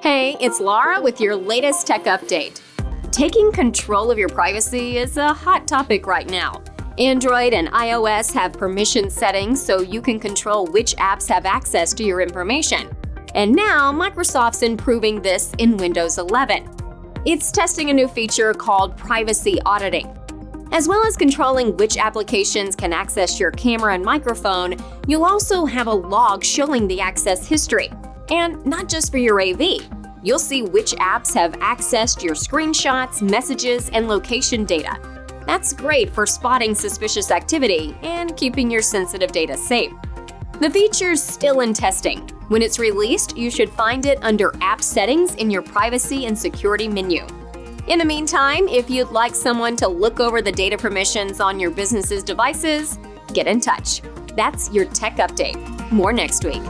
Hey, it's Laura with your latest tech update. Taking control of your privacy is a hot topic right now. Android and iOS have permission settings so you can control which apps have access to your information. And now Microsoft's improving this in Windows 11. It's testing a new feature called privacy auditing. As well as controlling which applications can access your camera and microphone, you'll also have a log showing the access history. And not just for your AV. You'll see which apps have accessed your screenshots, messages, and location data. That's great for spotting suspicious activity and keeping your sensitive data safe. The feature's still in testing. When it's released, you should find it under App Settings in your Privacy and Security menu. In the meantime, if you'd like someone to look over the data permissions on your business's devices, get in touch. That's your tech update. More next week.